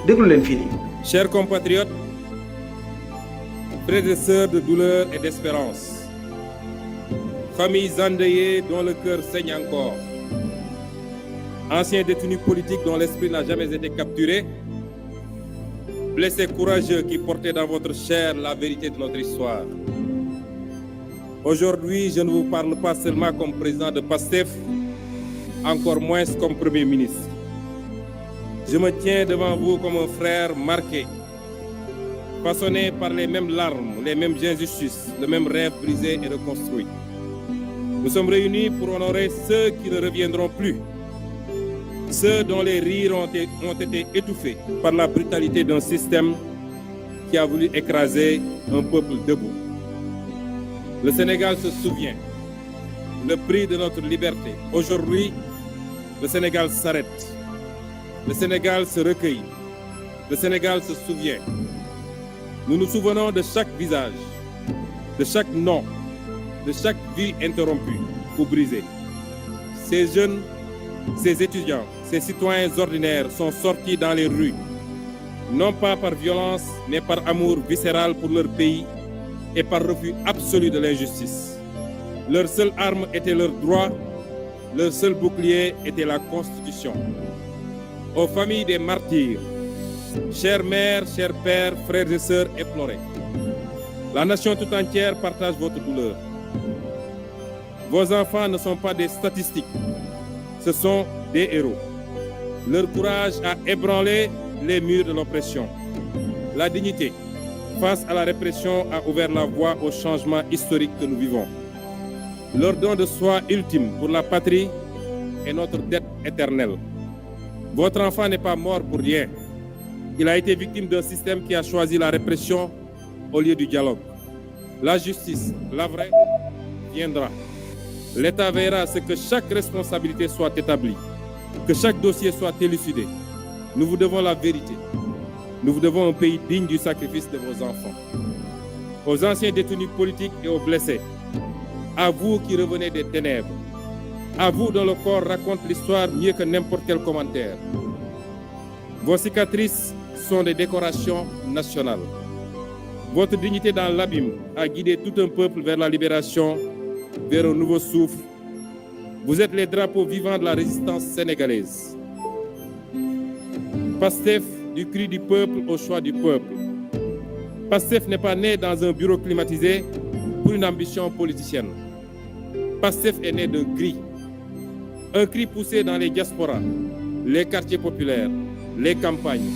déglu leen fii nii. Chers compatriotes, frères et sœurs de douleur et d'espérance, familles endeuillées dont le cœur saigne encore, anciens détenus politiques dont l'esprit n'a jamais été capturé, blessés courageux qui portaient dans votre chair la vérité de notre histoire. Aujourd'hui, je ne vous parle pas seulement comme président de PASTEF, encore moins comme Premier ministre. Je me tiens devant vous comme un frère marqué, façonné par les mêmes larmes, les mêmes injustices, le même rêve brisé et reconstruit. Nous sommes réunis pour honorer ceux qui ne reviendront plus, ceux dont les rires ont été étouffés par la brutalité d'un système qui a voulu écraser un peuple debout. Le Sénégal se souvient, le prix de notre liberté. Aujourd'hui, le Sénégal s'arrête. Le Sénégal se recueille. Le Sénégal se souvient. Nous nous souvenons de chaque visage, de chaque nom, de chaque vie interrompue ou brisée. Ces jeunes, ces étudiants, ces citoyens ordinaires sont sortis dans les rues, non pas par violence, mais par amour viscéral pour leur pays et par refus absolu de l'injustice. Leur seule arme était leur droit, leur seul bouclier était la Constitution. Aux familles des martyrs, chères mères, chers pères, frères et sœurs éplorés, la nation tout entière partage votre douleur. Vos enfants ne sont pas des statistiques, ce sont des héros. Leur courage a ébranlé les murs de l'oppression. La dignité, face à la répression, a ouvert la voie au changement historique que nous vivons. Leur don de soi ultime pour la patrie est notre dette éternelle. Votre enfant n'est pas mort pour rien. Il a été victime d'un système qui a choisi la répression au lieu du dialogue. La justice, la vraie, viendra. L'État veillera à ce que chaque responsabilité soit établie, que chaque dossier soit élucidé. Nous vous devons la vérité. Nous vous devons un pays digne du sacrifice de vos enfants. Aux anciens détenus politiques et aux blessés, à vous qui revenez des ténèbres, à vous dont le corps raconte l'histoire mieux que n'importe quel commentaire. Vos cicatrices sont des décorations nationales. Votre dignité dans l'abîme a guidé tout un peuple vers la libération, vers un nouveau souffle. Vous êtes les drapeaux vivants de la résistance sénégalaise. PASTEF, du cri du peuple au choix du peuple. PASTEF n'est pas né dans un bureau climatisé pour une ambition politicienne. PASTEF est né d'un cri. Un cri poussé dans les diasporas, les quartiers populaires, les campagnes.